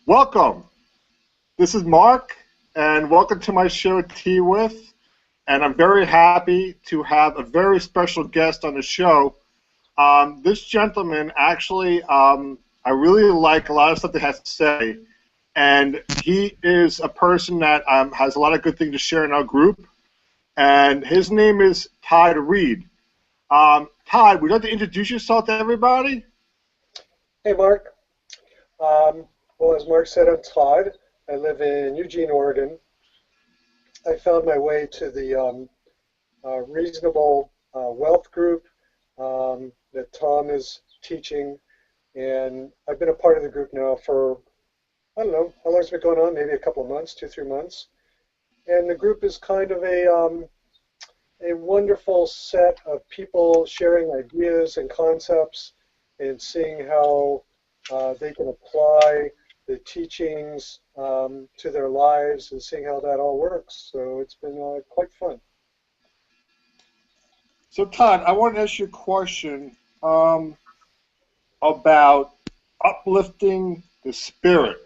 Welcome. This is Mark, and welcome to my show, Tea With. And I'm very happy to have a very special guest on the show. This gentleman actually, I really like a lot of stuff that he has to say, and he is a person that has a lot of good things to share in our group. And his name is Todd Reed. Todd, would you like to introduce yourself to everybody? Hey, Mark. Well, as Mark said, I'm Todd. I live in Eugene, Oregon. I found my way to the Reasonable Wealth Group that Tom is teaching, and I've been a part of the group now for, I don't know, how long has it been going on? Maybe a couple of months, 2, 3 months. And the group is kind of a wonderful set of people sharing ideas and concepts and seeing how they can apply the teachings to their lives and seeing how that all works. So it's been quite fun. So, Todd, I want to ask you a question about uplifting the spirit.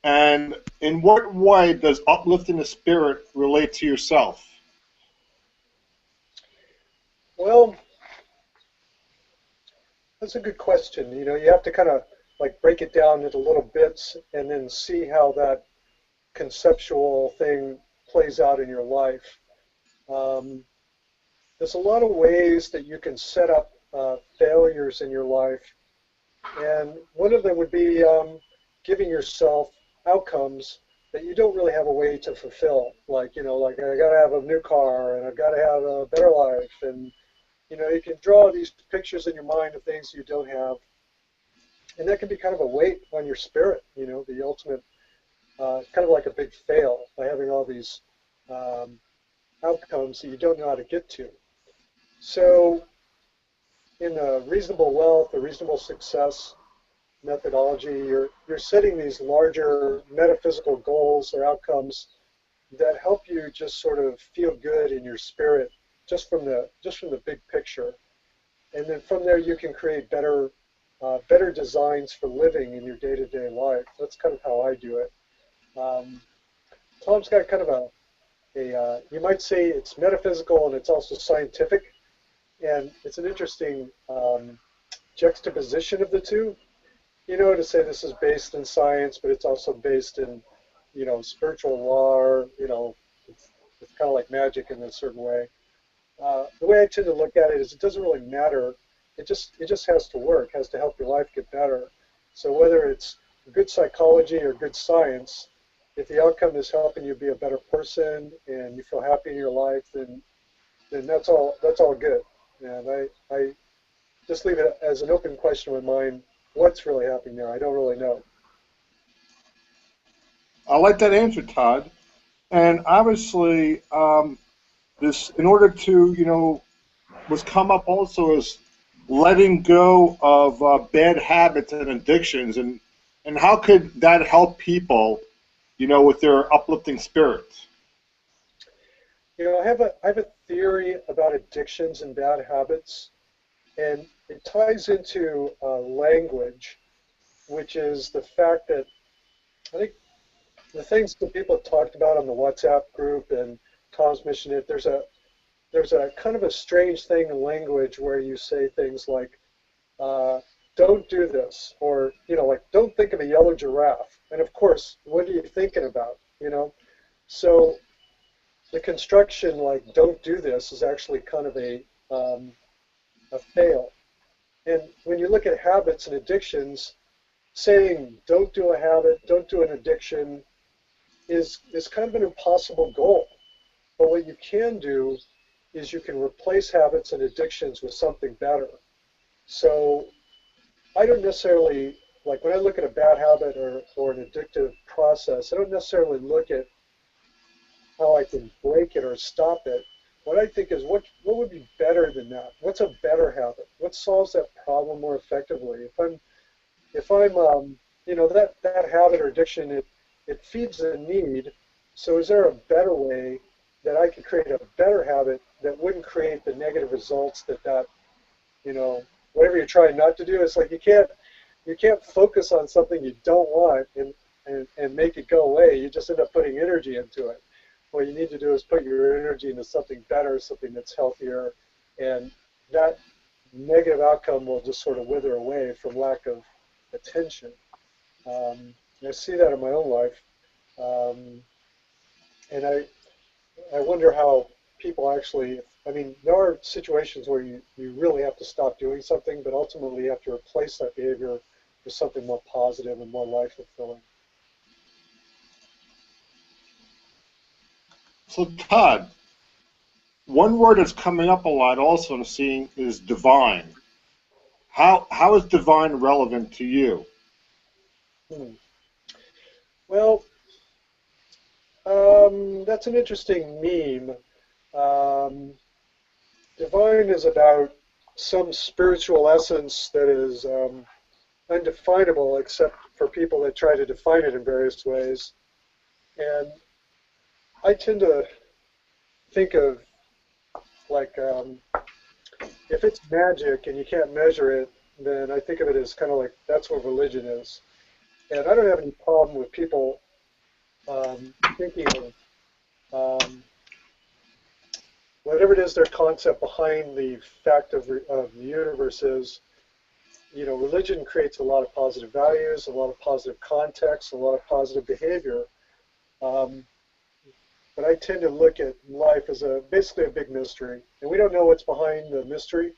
And in what way does uplifting the spirit relate to yourself? Well, that's a good question. You know, you have to kind of like break it down into little bits and then see how that conceptual thing plays out in your life. Um, there's a lot of ways that you can set up failures in your life, and one of them would be giving yourself outcomes that you don't really have a way to fulfill. Like, you know, like I got to have a new car and I've got to have a better life, and you know, you can draw these pictures in your mind of things you don't have, and that can be kind of a weight on your spirit. You know, the ultimate, kind of like a big fail by having all these um, outcomes that you don't know how to get to. So in a reasonable wealth, a reasonable success methodology, you're setting these larger metaphysical goals or outcomes that help you just sort of feel good in your spirit just from the big picture. And then from there you can create better designs for living in your day-to-day life. That's kind of how I do it. Um, Tom's got kind of you might say it's metaphysical and it's also scientific. And it's an interesting juxtaposition of the two. You know, to say this is based in science, but it's also based in, you know, spiritual law. Or, you know, it's kind of like magic in a certain way. The way I tend to look at it is it doesn't really matter. It just has to work, has to help your life get better. So whether it's good psychology or good science, if the outcome is helping you be a better person and you feel happy in your life, then that's all good. And I just leave it as an open question in my mind. What's really happening there? I don't really know. I like that answer, Todd. And obviously, this, in order to, was come up also as letting go of bad habits and addictions, and how could that help people, with their uplifting spirits? You know, I have a theory about addictions and bad habits, and it ties into language, which is the fact that I think the things that people have talked about on the WhatsApp group and Tom's mentioned it. There's a kind of a strange thing in language where you say things like, "Don't do this," or like, "Don't think of a yellow giraffe." And of course, what are you thinking about? So the construction like "Don't do this" is actually kind of a fail. And when you look at habits and addictions, saying "Don't do a habit, don't do an addiction" is kind of an impossible goal. But what you can do is you can replace habits and addictions with something better. So I don't necessarily, like when I look at a bad habit or an addictive process, I don't necessarily look at how I can break it or stop it. What I think is what would be better than that? What's a better habit? What solves that problem more effectively? If I'm that habit or addiction, it feeds a need. So is there a better way that I could create a better habit that wouldn't create the negative results that whatever you're trying not to do? It's like you you can't focus on something you don't want and make it go away. You just end up putting energy into it. What you need to do is put your energy into something better, something that's healthier, and that negative outcome will just sort of wither away from lack of attention. I see that in my own life, um, and I wonder how people actually. I mean, there are situations where you really have to stop doing something, but ultimately you have to replace that behavior with something more positive and more life fulfilling. So Todd, one word that's coming up a lot also I'm seeing is divine. How is divine relevant to you? Hmm. Well, that's an interesting meme. Um, Divine is about some spiritual essence that is undefinable except for people that try to define it in various ways. And I tend to think of like if it's magic and you can't measure it, then I think of it as kind of like that's what religion is. And I don't have any problem with people thinking of whatever it is their concept behind the fact of the universe is. You know, religion creates a lot of positive values, a lot of positive context, a lot of positive behavior. Um, but I tend to look at life as basically a big mystery, and we don't know what's behind the mystery.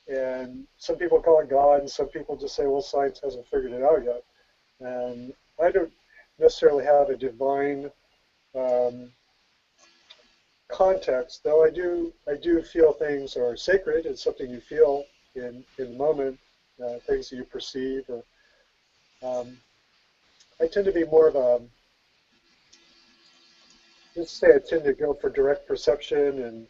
And some people call it God, and some people just say, well, science hasn't figured it out yet. And I don't necessarily have a divine um, context, though I do feel things are sacred. It's something you feel in the moment, things that you perceive. Or I tend to be more of a let's say I tend to go for direct perception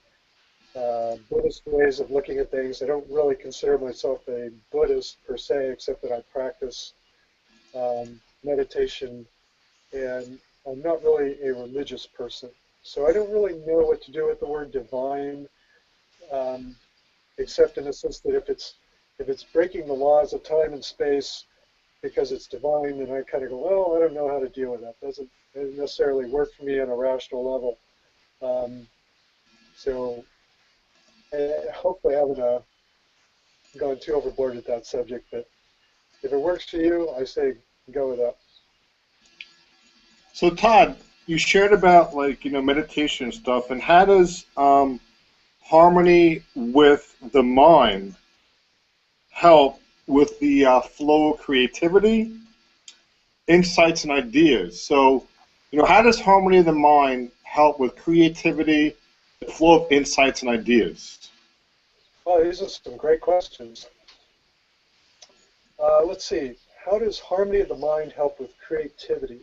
and Buddhist ways of looking at things. I don't really consider myself a Buddhist per se, except that I practice meditation, and I'm not really a religious person. So I don't really know what to do with the word divine, um, except in the sense that if it's breaking the laws of time and space because it's divine, then I kind of go, well, I don't know how to deal with that. Doesn't necessarily work for me on a rational level. Um, so hopefully I haven't gone too overboard with that subject, but if it works for you, I say go with that. So Todd, you shared about like meditation and stuff, and how does harmony with the mind help with the flow of creativity, insights, and ideas? So, how does harmony of the mind help with creativity, the flow of insights and ideas? Well, these are some great questions. Let's see. How does harmony of the mind help with creativity?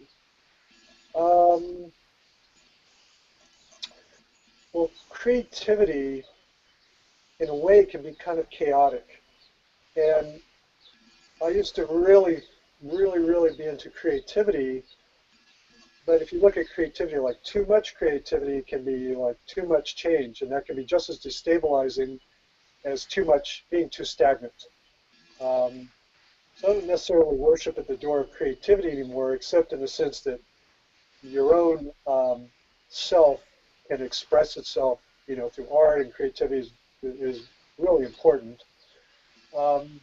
Um, well, creativity, in a way, can be kind of chaotic. And I used to really, really, really be into creativity. But if you look at creativity, like too much creativity can be like too much change, and that can be just as destabilizing as too much being too stagnant. Um, so I don't necessarily worship at the door of creativity anymore, except in the sense that your own self can express itself, through art and creativity is really important. Um,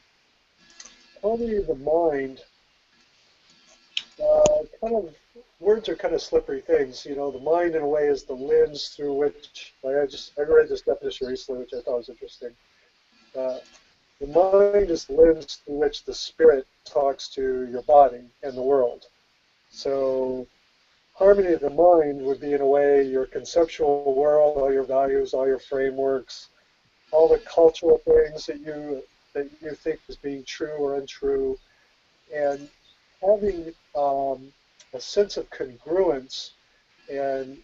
Harmony of the mind, kind of words are kind of slippery things. The mind in a way is the lens through which, like I read this definition recently, which I thought was interesting. Uh, the mind is the lens through which the spirit talks to your body and the world. So harmony of the mind would be in a way your conceptual world, all your values, all your frameworks, all the cultural things that you think as being true or untrue, and having a sense of congruence and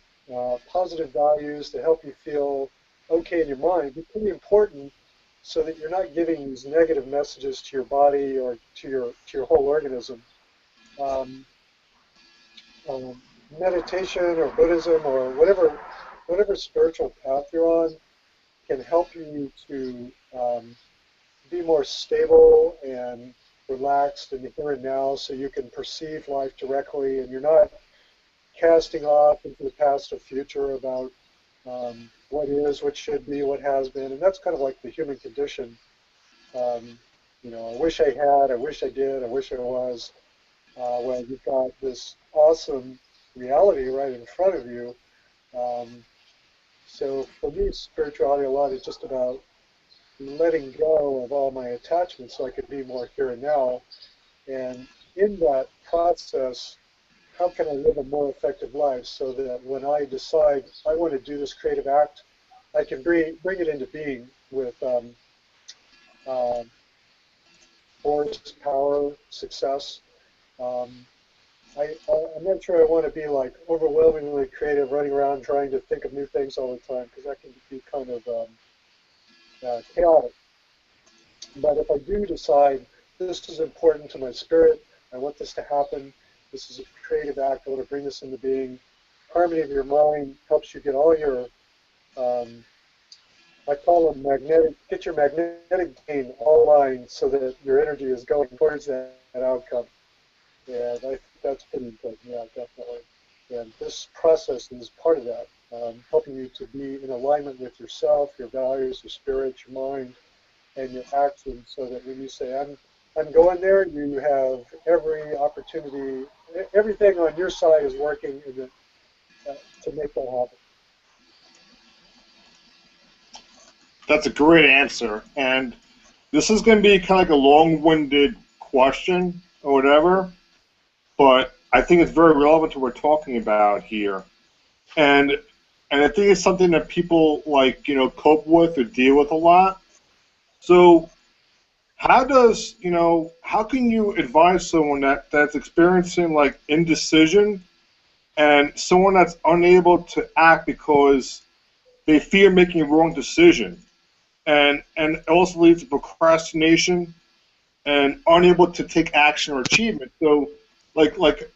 positive values to help you feel okay in your mind be pretty important so that you're not giving these negative messages to your body or to your whole organism. Um, Meditation or Buddhism or whatever spiritual path you're on can help you to be more stable and relaxed in the here and now, so you can perceive life directly, and you're not casting off into the past or future about what is, what should be, what has been, and that's kind of like the human condition. Um, I wish I had, I wish I did, I wish I was. Well, you've got this awesome reality right in front of you. Um, so for me, spirituality a lot is just about letting go of all my attachments so I can be more here and now. And in that process, how can I live a more effective life so that when I decide I want to do this creative act, I can bring it into being with uh, force, power, success. Um, I'm not sure I want to be like overwhelmingly creative, running around trying to think of new things all the time, because that can be kind of chaotic. But if I do decide this is important to my spirit, I want this to happen, this is a creative act, I want to bring this into being, harmony of your mind helps you get all your, um, I call them get your magnetic gain all aligned so that your energy is going towards that outcome. And I think that's pretty important, yeah, definitely. And this process is part of that, helping you to be in alignment with yourself, your values, your spirit, your mind, and your actions, so that when you say, I'm going there, you have every opportunity, everything on your side is working to make that happen. That's a great answer. And this is going to be kind of like a long-winded question or whatever, but I think it's very relevant to what we're talking about here. And I think it's something that people like, cope with or deal with a lot. So how can you advise someone that's experiencing like indecision and someone that's unable to act because they fear making a wrong decision, and it also leads to procrastination and unable to take action or achievement. So, like like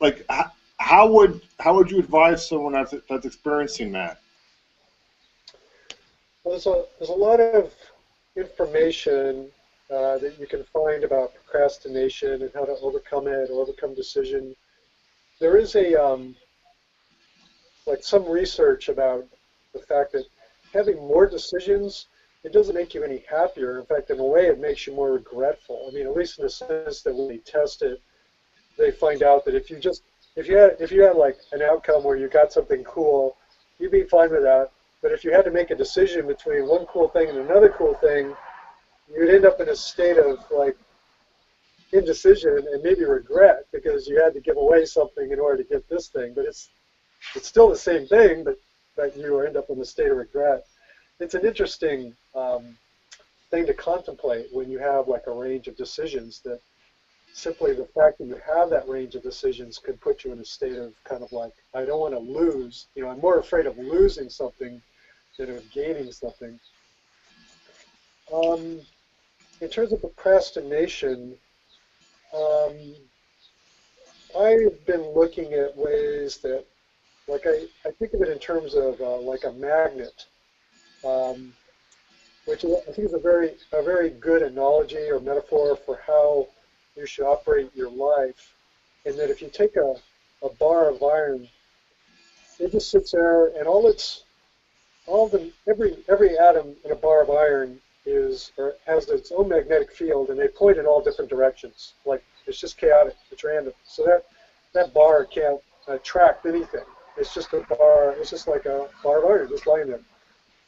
like how would you advise someone that's experiencing that? Well, there's a lot of information that you can find about procrastination and how to overcome it, or overcome decision. There is like some research about the fact that having more decisions, it doesn't make you any happier. In fact, in a way, it makes you more regretful. I mean, at least in the sense that when they test it, they find out that if you had like an outcome where you got something cool, you'd be fine with that. But if you had to make a decision between one cool thing and another cool thing, you'd end up in a state of like indecision and maybe regret because you had to give away something in order to get this thing. But it's still the same thing, but you end up in a state of regret. It's an interesting thing to contemplate when you have like a range of decisions, that simply the fact that you have that range of decisions could put you in a state of kind of like, I don't want to lose. I'm more afraid of losing something than of gaining something. Um, in terms of procrastination, um, I've been looking at ways that, like I think of it in terms of like a magnet. Um, which I think is a very good analogy or metaphor for how you should operate your life. And that if you take a bar of iron, it just sits there, and every atom in a bar of iron is or has its own magnetic field, and they point in all different directions. Like it's just chaotic, it's random. So that bar can't attract anything. It's just a bar. It's just like a bar of iron just lying there.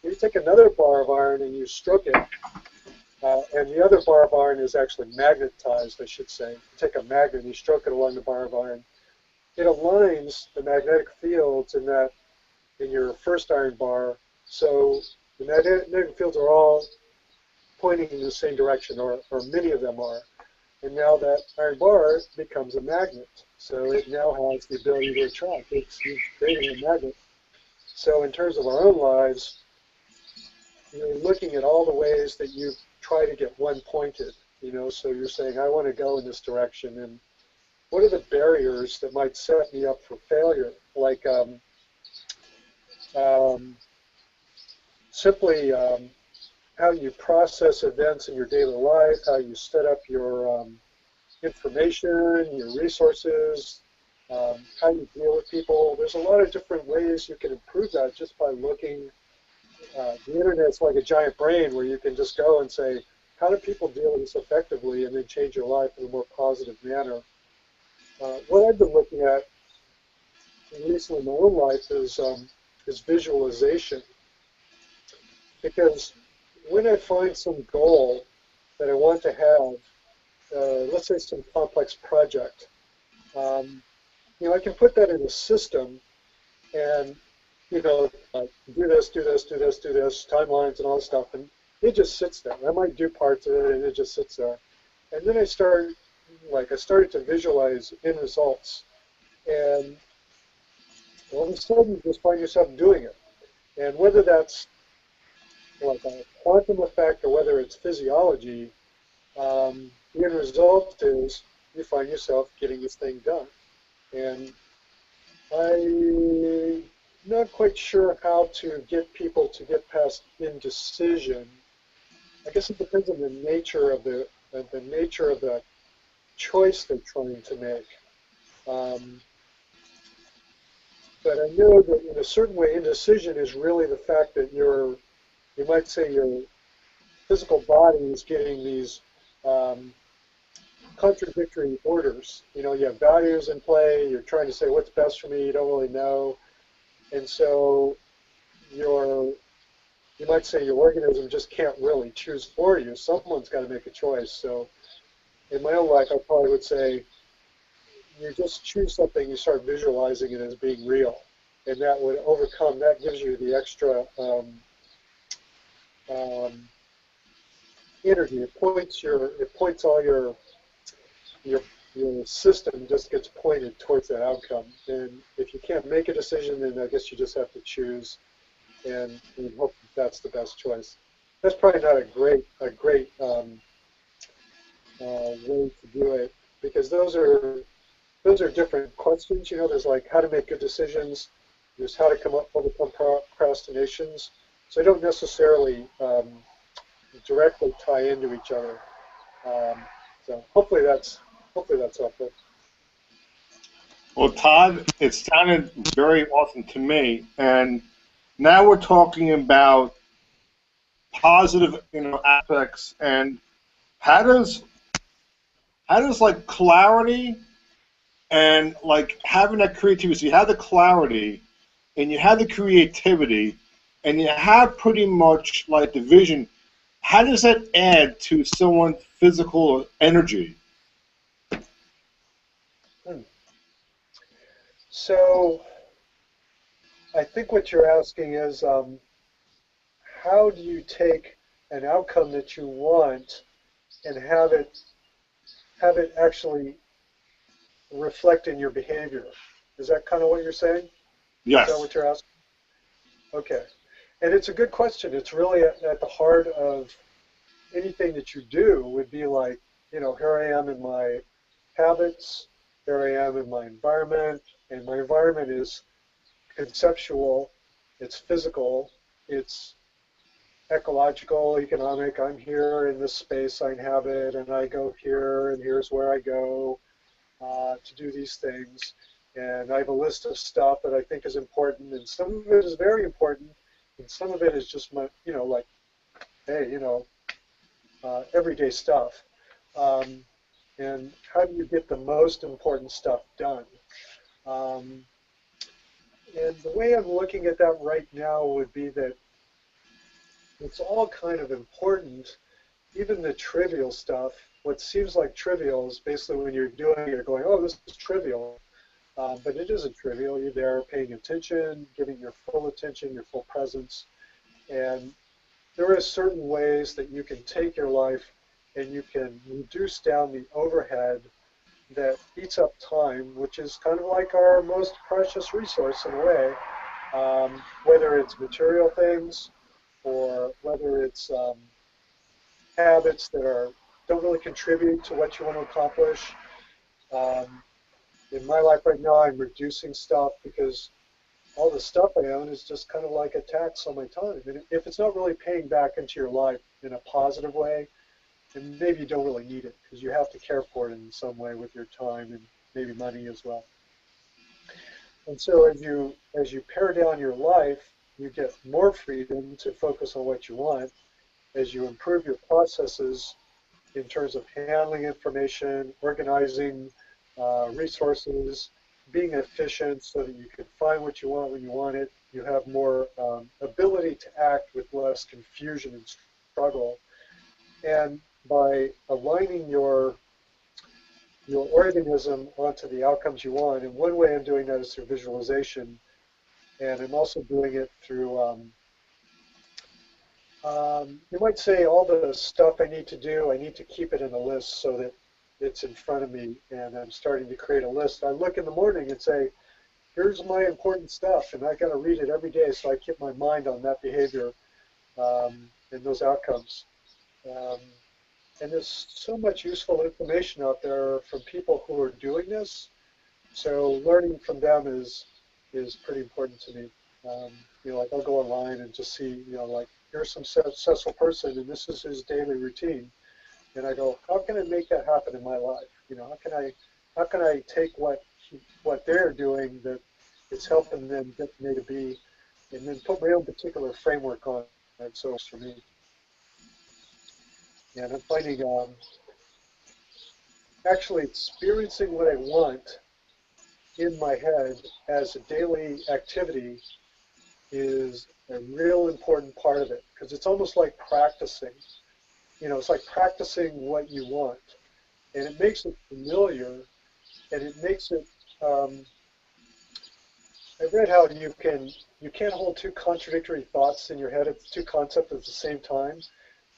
You take another bar of iron and you stroke it, and the other bar of iron is actually magnetized, I should say. You take a magnet and you stroke it along the bar of iron. It aligns the magnetic fields in your first iron bar, so the magnetic fields are all pointing in the same direction, or many of them are. And now that iron bar becomes a magnet, so it now has the ability to attract. You've created a magnet. So in terms of our own lives, you're looking at all the ways that you try to get one pointed, so you're saying, I want to go in this direction, and what are the barriers that might set me up for failure? Like um, simply how you process events in your daily life, how you set up your information, your resources, how you deal with people. There's a lot of different ways you can improve that just by looking. The internet's like a giant brain where you can just go and say, how do people deal with this effectively, and then change your life in a more positive manner. What I've been looking at, at least in my own life, is visualization. Because when I find some goal that I want to have, let's say some complex project, I can put that in a system and, do this, do this, do this, do this, timelines and all this stuff, and it just sits there. I might do parts of it, and it just sits there. And then I started to visualize end results, and all of a sudden you just find yourself doing it. And whether that's like a quantum effect or whether it's physiology, the end result is you find yourself getting this thing done. And I'm not quite sure how to get people to get past indecision. I guess it depends on the nature of the choice they're trying to make. But I know that in a certain way, indecision is really the fact that you might say your physical body is getting these contradictory orders. You have values in play. You're trying to say what's best for me. You don't really know, and so you might say your organism just can't really choose for you. Someone's got to make a choice. So in my own life, I probably would say you just choose something. You start visualizing it as being real, and that would overcome. That gives you the extra energy. It points all your system just gets pointed towards that outcome. And if you can't make a decision, then I guess you just have to choose and hope that's the best choice. That's probably not a great way to do it, because those are different questions. There's like how to make good decisions. There's how to overcome procrastinations. So they don't necessarily directly tie into each other. So hopefully that's helpful. Well, Todd, it sounded very awesome to me, and now we're talking about positive, aspects, and how does like clarity and like having that creativity. So you have the clarity, and you have the creativity, and you have pretty much like the vision. How does that add to someone's physical energy? So I think what you're asking is how do you take an outcome that you want and have it actually reflect in your behavior? Is that kind of what you're saying? Is that Yes. what you're asking? Okay. And it's a good question. It's really at the heart of anything that you do would be like, here I am in my habits, here I am in my environment, and my environment is conceptual, it's physical, it's ecological, economic. I'm here in this space I inhabit, and I go here, and here's where I go to do these things. And I have a list of stuff that I think is important, and some of it is very important, and some of it is just my, like, hey, everyday stuff. Um, and how do you get the most important stuff done? Um, and the way I'm looking at that right now would be that it's all kind of important, even the trivial stuff. What seems like trivial is basically when you're doing it, you're going, oh, this is trivial. But it isn't trivial. You're there paying attention, giving your full attention, your full presence. And there are certain ways that you can take your life and you can reduce down the overhead that eats up time, which is kind of like our most precious resource in a way, whether it's material things or whether it's habits that don't really contribute to what you want to accomplish. Um, in my life right now, I'm reducing stuff because all the stuff I own is just kind of like a tax on my time. And if it's not really paying back into your life in a positive way, and maybe you don't really need it because you have to care for it in some way with your time and maybe money as well. And so as you pare down your life, you get more freedom to focus on what you want. As you improve your processes in terms of handling information, organizing resources, being efficient so that you can find what you want when you want it, you have more ability to act with less confusion and struggle. And by aligning your organism onto the outcomes you want, and one way I'm doing that is through visualization, and I'm also doing it through, you might say, all the stuff I need to do, I need to keep it in a list so that it's in front of me, and I'm starting to create a list. I look in the morning and say, here's my important stuff, and I got to read it every day so I keep my mind on that behavior and those outcomes. Um, and there's so much useful information out there from people who are doing this. So learning from them is pretty important to me. Like I'll go online and just see, like here's some successful person and this is his daily routine, and I go, how can I make that happen in my life? How can I take what they're doing that is helping them get from A to B, and then put my own particular framework on it. So it's for me, and I'm finding actually experiencing what I want in my head as a daily activity is a real important part of it because it's almost like practicing. It's like practicing what you want, and it makes it familiar, and it makes it. Um, I read how you can't hold two contradictory thoughts in your head at two concepts at the same time.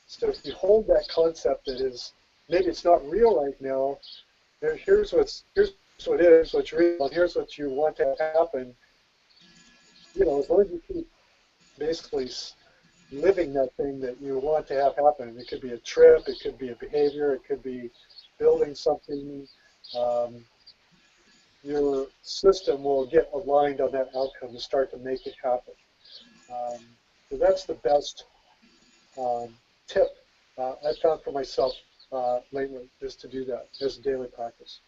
So if you hold that concept that is maybe it's not real right now, here's what is, what's real, and here's what you want to happen. As long as you keep basically living that thing that you want to have happen. It could be a trip, it could be a behavior, it could be building something. Um, your system will get aligned on that outcome and start to make it happen. Um, so that's the best um, tip I found for myself lately is to do that as a daily practice.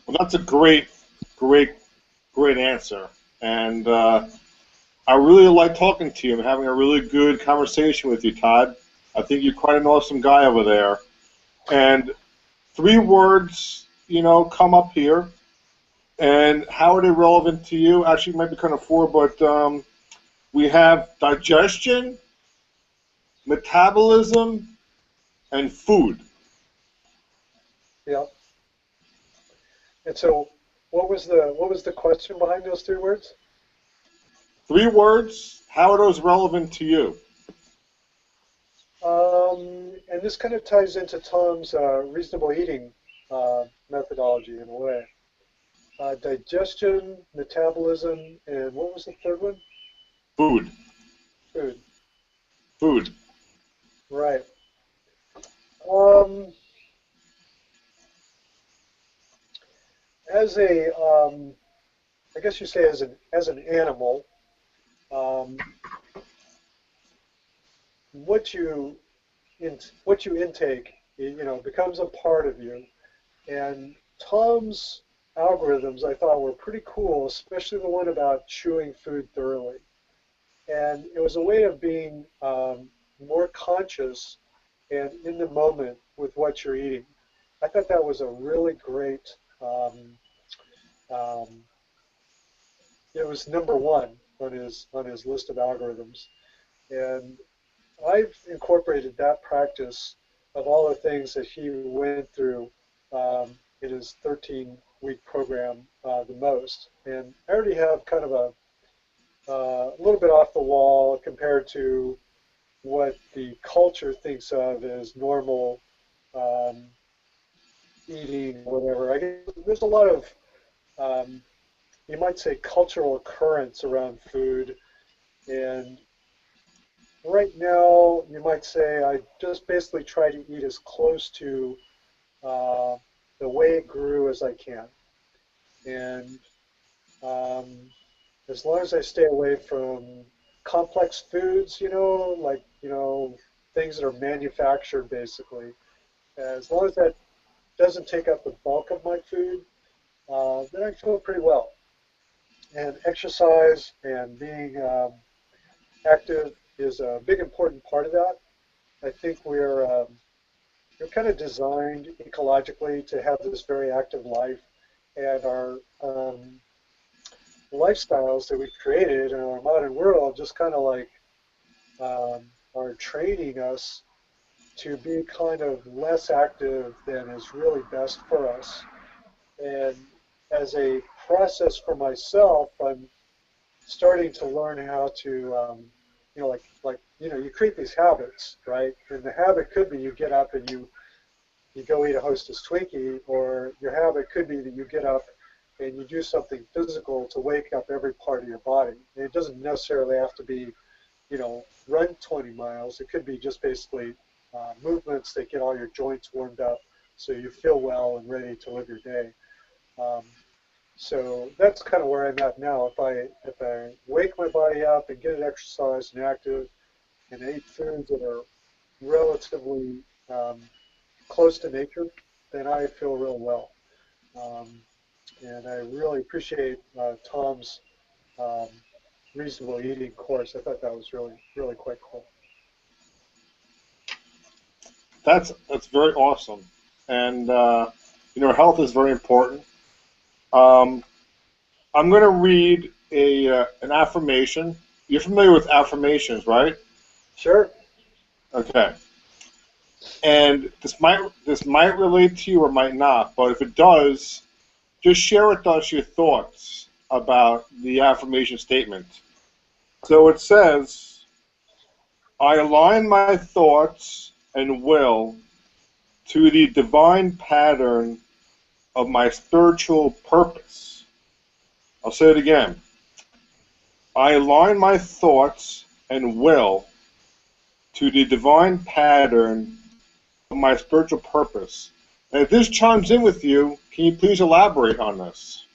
Well, that's a great, great answer. And I really like talking to you. I'm having a really good conversation with you, Todd. I think you're quite an awesome guy over there. And three words, come up here. And how are they relevant to you? Actually, it might be kind of four, but we have digestion, metabolism, and food. Yeah. And so, what was the question behind those three words? Three words. How are those relevant to you? And this kind of ties into Tom's reasonable eating methodology in a way. Digestion, metabolism, and what was the third one? Food. Food. Food. Right. Um, as a, I guess you say as an animal, um, what you what you intake, becomes a part of you. And Tom's algorithms I thought were pretty cool, especially the one about chewing food thoroughly. And it was a way of being more conscious and in the moment with what you're eating. I thought that was a really great. Um, it was number one on his list of algorithms, and I've incorporated that practice of all the things that he went through in his 13-week program the most. And I already have kind of a little bit off the wall compared to what the culture thinks of as normal um, eating, whatever. I guess there's a lot of, um, you might say, cultural occurrence around food. And right now, you might say I just basically try to eat as close to uh, the way it grew as I can. And um, as long as I stay away from complex foods, like, things that are manufactured, basically. As long as that doesn't take up the bulk of my food, then I feel pretty well. And exercise and being active is a big important part of that. I think we're kind of designed ecologically to have this very active life, and our lifestyles that we've created in our modern world just kind of like are training us to be kind of less active than is really best for us. And as a process for myself, I'm starting to learn how to, you create these habits, right? And the habit could be you get up and you go eat a Hostess Twinkie, or your habit could be that you get up and you do something physical to wake up every part of your body. And it doesn't necessarily have to be, run 20 miles. It could be just basically movements that get all your joints warmed up so you feel well and ready to live your day. Um, so that's kind of where I'm at now. If I wake my body up and get it exercised and active and eat foods that are relatively close to nature, then I feel real well. Um, and I really appreciate Tom's um, reasonable eating course. I thought that was really, really quite cool. That's very awesome, and health is very important. Um, I'm going to read an affirmation. You're familiar with affirmations, right? Sure. Okay. And this might relate to you or might not, but if it does, just share with us your thoughts about the affirmation statement. So it says, I align my thoughts and will to the divine pattern of my spiritual purpose. I'll say it again. I align my thoughts and will to the divine pattern of my spiritual purpose. And if this chimes in with you, can you please elaborate on this?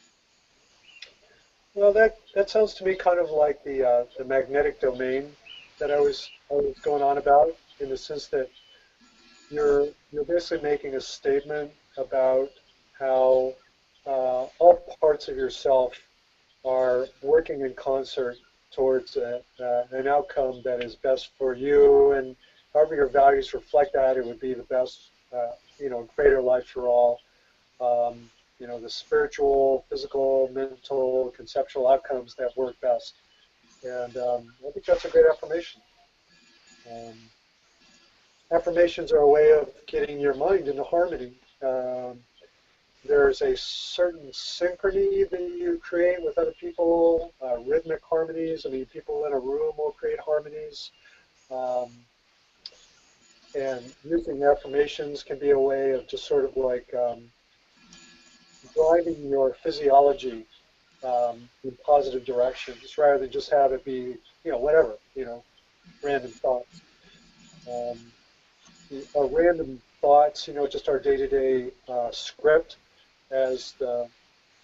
Well, that sounds to me kind of like the magnetic domain that I was going on about, in the sense that you're basically making a statement about how all parts of yourself are working in concert towards an outcome that is best for you, and however your values reflect that, it would be the best, greater life for all. The spiritual, physical, mental, conceptual outcomes that work best. And I think that's a great affirmation. Um, Affirmations are a way of getting your mind into harmony. There's a certain synchrony that you create with other people, rhythmic harmonies. I mean, people in a room will create harmonies. Um, and using affirmations can be a way of just sort of like driving your physiology in positive directions rather than just have it be, whatever, random thoughts. Um, our random thoughts, just our day-to-day script, as the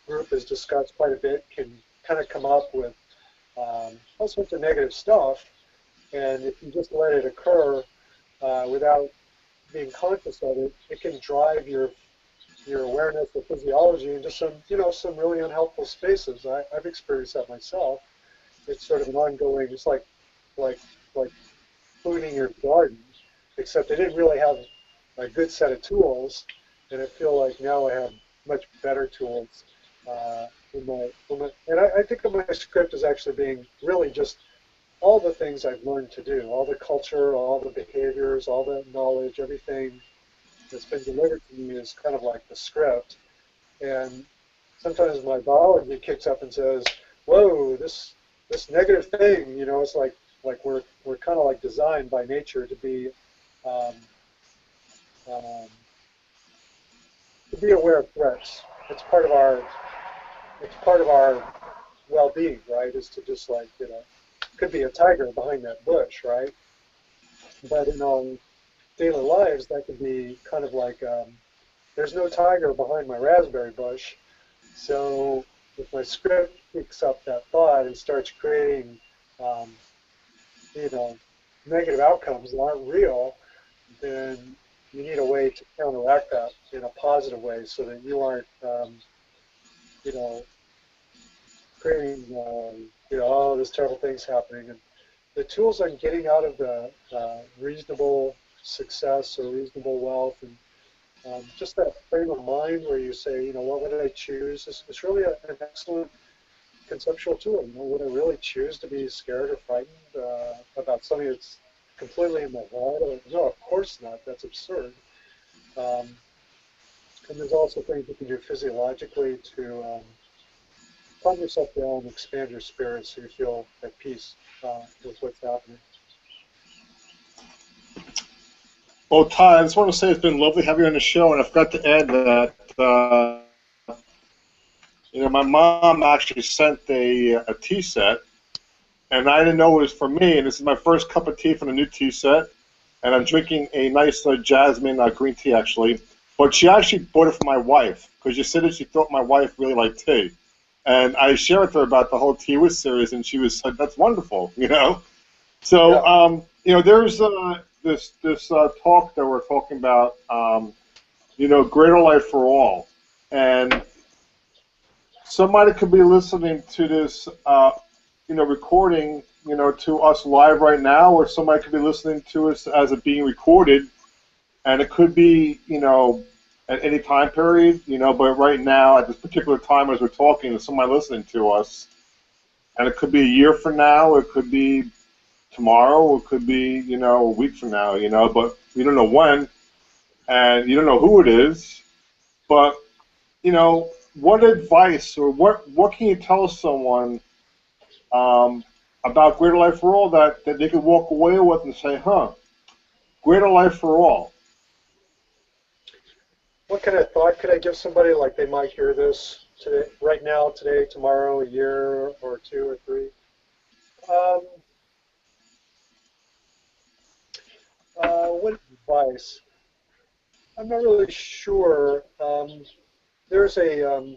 group has discussed quite a bit, can kind of come up with all sorts of negative stuff. And if you just let it occur without being conscious of it, it can drive your awareness of physiology into some really unhelpful spaces. I've experienced that myself. It's sort of an ongoing. It's like like pruning your garden, except I didn't really have a good set of tools, and I feel like now I have much better tools and I think of my script as actually being really just all the things I've learned to do, all the culture, all the behaviors, all the knowledge, everything that's been delivered to me is kind of like the script. And sometimes my biology kicks up and says, "Whoa, this negative thing, it's like we're kind of like designed by nature um, um, to be aware of threats. It's part of our well-being, right? Is to just like could be a tiger behind that bush, right? But in our daily lives, that could be kind of like there's no tiger behind my raspberry bush. So if my script picks up that thought and starts creating, um, you know, negative outcomes that aren't real, then you need a way to counteract that in a positive way so that you aren't, you know, creating, oh, this terrible thing's happening. And the tools on getting out of the reasonable success or reasonable wealth and just that frame of mind where you say, what would I choose? It's really an excellent conceptual tool. Would I really choose to be scared or frightened about something that's completely in my head? No, of course not. That's absurd. Um, and there's also things you can do physiologically to calm yourself down, expand your spirit so you feel at peace with what's happening. Well, Todd, I just want to say it's been lovely having you on the show, and I forgot to add that my mom actually sent a tea set, and I didn't know it was for me. And this is my first cup of tea from the new tea set, and I'm drinking a nice jasmine green tea actually. But she actually bought it for my wife because she said that she thought my wife really liked tea, and I shared with her about the whole Tea With series, and she was like, "That's wonderful." So, Yeah. there's this talk that we're talking about, greater life for all, and somebody could be listening to this, recording, to us live right now, or somebody could be listening to us as it being recorded, and it could be, at any time period, but right now, at this particular time as we're talking, there's somebody listening to us, and it could be a year from now, it could be tomorrow, it could be, a week from now, but we don't know when, and you don't know who it is, but, what advice or what can you tell someone um, about greater life for all that they could walk away with and say, greater life for all? What kind of thought could I give somebody like they might hear this today, right now, today, tomorrow, a year or two or three? Um, what advice? I'm not really sure. There's a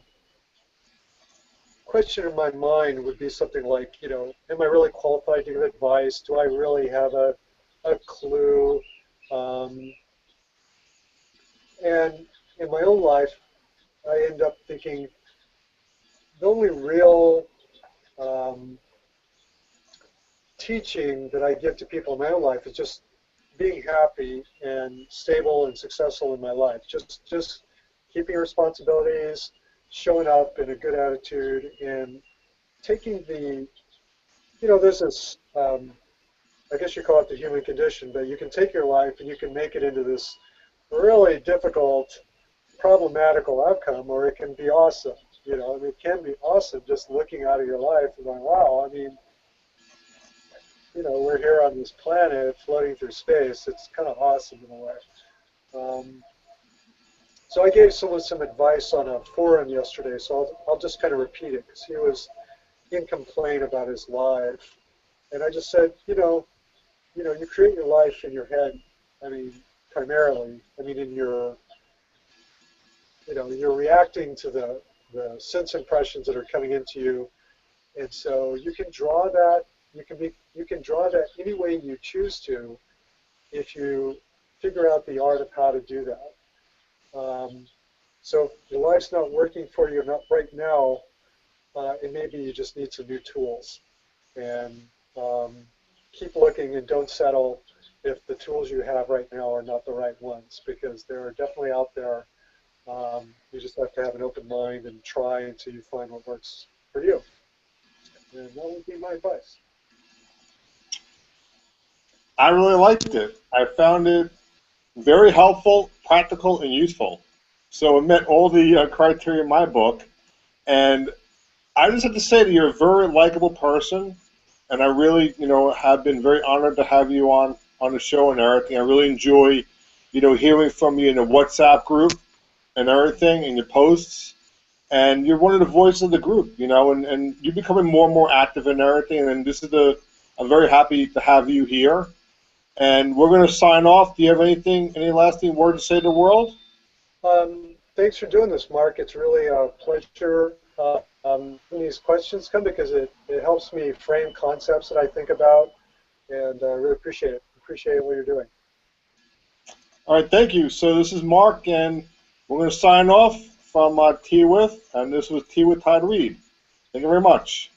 question in my mind would be something like, am I really qualified to give advice? Do I really have a clue? Um, and in my own life, I end up thinking the only real um, teaching that I give to people in my own life is just being happy and stable and successful in my life. Just keeping responsibilities, showing up in a good attitude, and taking there's this, I guess you call it the human condition, but you can take your life and you can make it into this really difficult, problematical outcome, or it can be awesome. I mean, it can be awesome just looking out of your life and going, wow, I mean, we're here on this planet floating through space. It's kind of awesome in a way. Um, so I gave someone some advice on a forum yesterday, so I'll just kind of repeat it because he was in complaint about his life. And I just said, you create your life in your head. I mean, primarily. I mean, you're reacting to the sense impressions that are coming into you, and so you can draw that. You can draw that any way you choose to, if you figure out the art of how to do that. So if your life's not working for you not right now, and maybe you just need some new tools. And um, keep looking and don't settle if the tools you have right now are not the right ones, because they're definitely out there. You just have to have an open mind and try until you find what works for you. And that would be my advice. I really liked it. I found it very helpful, practical, and useful. So it met all the criteria in my book. And I just have to say that you're a very likable person, and I really, have been very honored to have you on the show and everything. I really enjoy, hearing from you in the WhatsApp group and everything, and your posts. And you're one of the voices of the group, and you're becoming more and more active in everything. And I'm very happy to have you here. And we're going to sign off. Do you have any lasting word to say to the world? Thanks for doing this, Mark. It's really a pleasure when these questions come because it helps me frame concepts that I think about. and I really appreciate it. Appreciate what you're doing. All right, thank you. So this is Mark, and we're going to sign off from Tea With, and this was Tea with Todd Reed. Thank you very much.